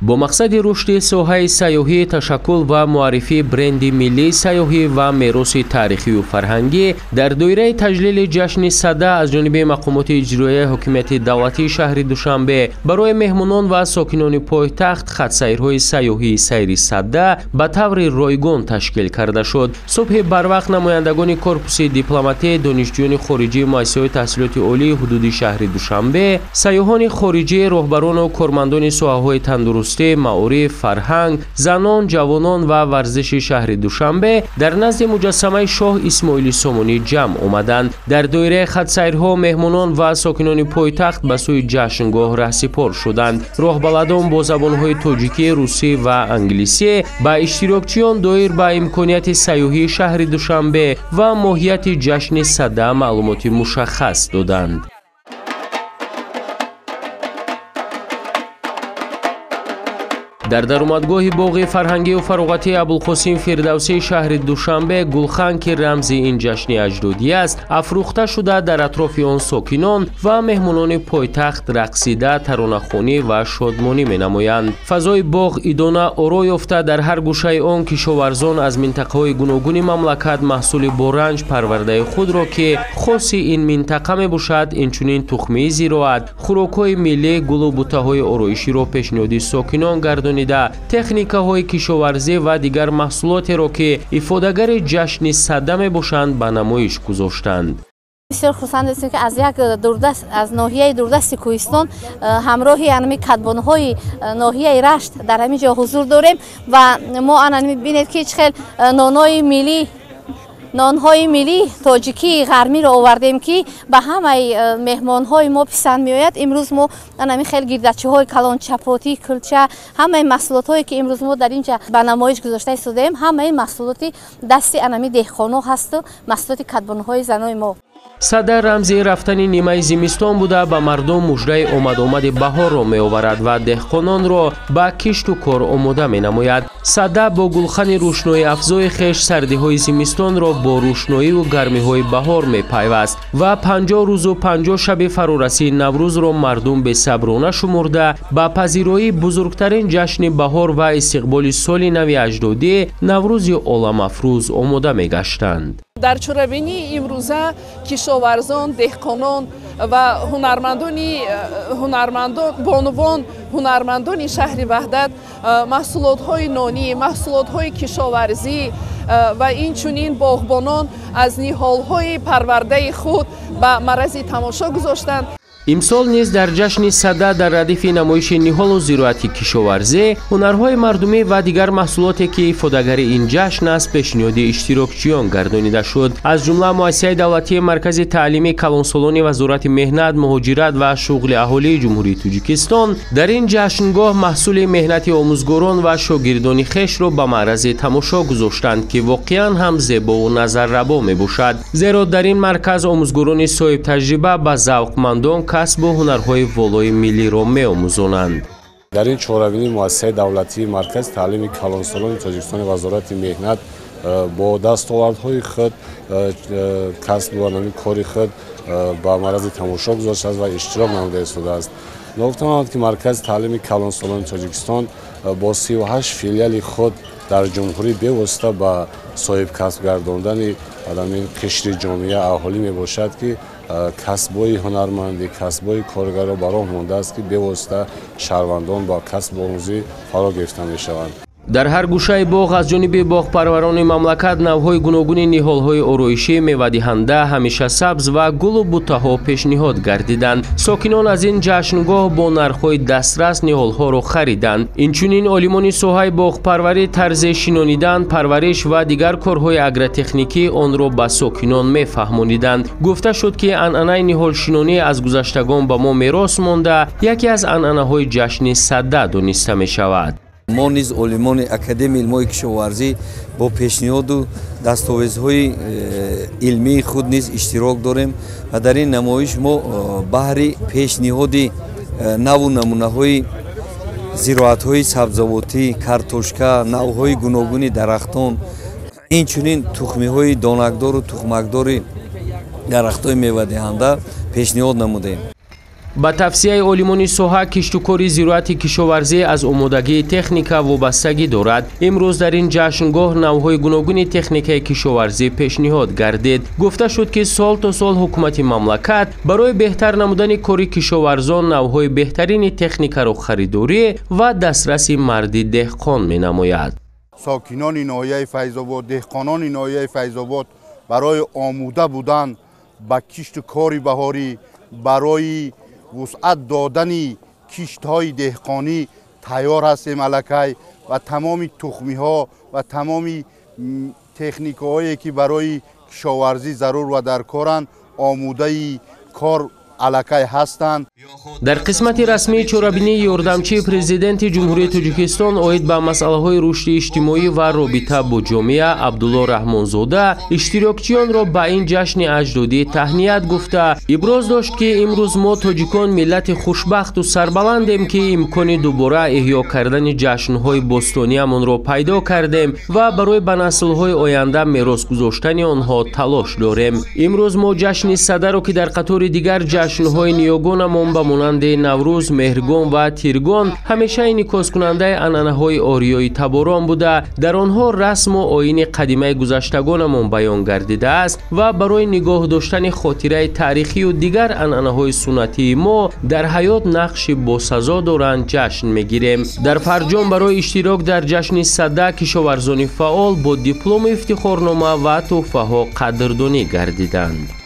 با مقصد رشد ساحه سیاحی، تشکل و معرفی برند ملی سیاحی و میراث تاریخی و فرهنگی در دوره تجلیل جشن صده از جانب مقامات اجرایی حکومت دولتی شهر دوشنبه برای مهمانان و ساکنان پایتخت خط‌سیرهای سیاحی سیر صده به طور رایگان تشکیل کرده شد. صبح بروقت نمایندگان کورپوس دیپلماتی، دانشجویان خارجی مؤسسه‌های تحصیلات عالی حدود شهر دوشنبه، سیاحان خارجی، راهبران و کارمندان ساحه‌های تندرستی، معارف، فرهنگ، زنان، جوانان و ورزش شهر دوشنبه در نزد مجسمه شاه اسماعیل سامانی جمع آمدند. در دایره خط‌سیرها مهمانان و ساکنان پایتخت به سوی جشنگاه رهسپار شدند. راهبلدان با زبان‌های تاجیکی، روسی و انگلیسی به اشتراکچیان دایر به امکانیت سیاحی شهر دوشنبه و ماهیت جشن صده معلومات مشخص دادند. در درآمدگاه باغ فرهنگی و فراغتی ابوالقاسم فردوسی شهر دوشنبه گلخن که رمز این جشن اجدادی است افروخته شده. در اطراف آن ساکنان و مهمانان پایتخت رقصیده، ترانه‌خوانی و شادمانی می‌نمایند. فضای باغ ایدانه آرای یافته. در هر گوشه آن کشاورزان از منطقه‌های گوناگون مملکت محصول بارنج پرورده خود را که خاص این منطقه میباشد اینچنین تخمی زراعت، خوراک‌های ملی، گل و بوته‌های آرایشی را پیشنهاد ساکنان گردانیده تکنیک‌های کشاورزی و دیگر محصولات را که افادهگر جشن صده میباشند به نمایش گذاشتند. بسیار خوشحال هستیم که از یک دوردست از ناحیه دوردست کوهستان همراهی انمی کدبان‌های ناحیه رشت در همین جا حضور داریم و ما انمی ببینید که خیلی نانهای ملی تاجیکی غرمی را آوردیم که به همه مهمانهای ما پسند میآید. امروز ما انمی خیلی گردچه‌های کلان، چپاتی، کلچه، همه محصولات‌هایی که امروز ما در اینجا به نمایش گذاشته شدیم همه محصولات دست انمی دهقانا هست و محصولات کدبان‌های زنای ما. صده رمز رفتن نیمه زمستان بوده به مردم مژده آمد بهار را می آورد و دهقانان را به کشت و کار آماده می نماید. صده با گلخن روشنایی افزای خیش سردی های زمستان را با روشنایی و گرمی های بهار می پیوست و 50 روز و 50 شب فرارسی نوروز را مردم به صبرانه شمرده به پذیرایی بزرگترین جشن بهار و استقبال سال نو اجدادی نوروز عالم افروز آماده می گشتند. در چرابینی امروزه کشاورزان، دهقانان و بانوان هنرمندان شهر وحدت محصولات‌های نانی، محصولات‌های کشاورزی و اینچنین باغبانان از نهال‌های پرورده خود به معرض تماشا گذاشتند. امسال نیز در جشن صده در ردیف نمایش نهال و زراعتی کشاورزی، هنرهای مردمی و دیگر محصولاتی که افادهگر این جشن است پیشنهاد اشتراکچیان گردانیده شد. از جمله مؤسسه دولتی مرکز تعلیمی کلانسالان وزارت مهنت، مهاجرت و شغل اهالی جمهوری تاجیکستان در این جشنگاه محصول مهنت آموزگاران و شاگردان خویش را به معرض تماشا گذاشتند که واقعا هم زیبا و نظرربا میباشد. زیرا در این مرکز آموزگاران صاحب تجربه به ذوقمندان کسب و هنرهای والای ملی را می‌آموزانند. در این چهاربینی مؤسسه دولتی مرکز تعلیم کلانسالان تاجیکستان وزارت مهنت با دستاوردهای خود کسب و کاری خود با معرض تماشا گذاشته است و اشتراک نموده است. نگفتم که مرکز تعلیم کلانسالان تاجیکستان با 38 فیلیال خود در جمهوری بیوسته به صاحب کسب گرداندن این قشر جامعه اهالی می باشد که کسب‌های هنرمندی، کسب‌های کارگر را براه مانده است که بیواسطه شهروندان با کسب آموزی فرا گرفته می‌شوند. در هر گوشه باغ از جانب باغپروران مملکت نوهای گوناگون نهال‌های آرایشی، میوه‌دهنده، همیشه سبز و گل و بوته‌ها پیشنهاد گردیدند. ساکنان از این جشنگاه با نرخ‌های دسترس نهال‌ها را خریدند. اینچنین عالمان ساحه باغپروری طرز شینانیدن، پرورش و دیگر کارهای اگرتکنیکی آن را به ساکنان می‌فهمانیدند. گفته شد که عنعنه نهال شینانی از گذشتگان به ما میراث مانده، یکی از عنعنه‌های جشن صده دانسته می‌شود. ما نیز عالمان اکادمی علمای کشاورزی با پیشنهاد و دستاویزهای علمی خود نیز اشتراک داریم و در این نمایش ما بهر پیشنهاد نو نمونه‌های زراعت‌های سبزیجاتی، کارتوشکا، نوع‌های گوناگون درختان، اینچنین تخمی‌های دانکدار و تخمکدار درخت‌های میوه‌دهنده پیشنهاد نمودیم. ба тавсияи олимони соҳа киштукори зироати кишоварзӣ аз омодагии техника вобастагӣ дорад. имрӯз дар ин ҷашнгоҳ навъҳои гуногуни техникаи кишоварзӣ пешниҳод гардид. гуфта шуд ки сол то сол ҳукумати мамлакат барои беҳтар намудани кори кишоварзон навъҳои беҳтарини техникаро харидорӣ ва дастраси марди деҳқон менамояд. сокинони ноҳияи Файзобод, деҳқонони ноҳияи Файзобод барои омода будан ба кишту кори баҳорӣ, барои вусъат додани киштҳои деҳқонӣ тайёр ҳастем аллакай ва тамоми тухмиҳо ва тамоми техникаҳое ки барои кишоварзӣ зарур ва дар коранд омодаи кор аллакай ҳастанд. дар қисмати расмии чорабинии ёрдамчии президенти ҷумҳурии Тоҷикистон оид ба масъалаҳои рушди иҷтимоӣ ва робита бо ҷомеа Абдулло Раҳмонзода иштирокчиёнро ба ин ҷашни аҷдодӣ таҳният гуфта, иброз дошт ки имрӯз мо тоҷикон миллати хушбахту сарбаландем ки имкони дубора эҳё кардани ҷашнҳои бостониамонро пайдо кардем ва барои ба наслҳои оянда мерос гузоштани онҳо талош дорем. имрӯз мо ҷашни садаро ки дар қатори дигар ҷашнҳои ниёгонамон ба монанди Наврӯз, Меҳргон ва Тиргон ҳамеша инъикоскунандаи анъанаҳои ориёи таборон буда, дар онҳо расму оини қадимаи гузаштагонамон баён гардидааст ва барои нигоҳ доштани хотираи таърихию дигар анъанаҳои суннатии мо дар ҳаёт нақши босазо доранд ҷашн мегирем. дар Фарҷом барои иштирок дар ҷашни сада кишоварзони фаъол бо диплому ифтихорнома ва тӯҳфаҳо қадрдонӣ гардиданд.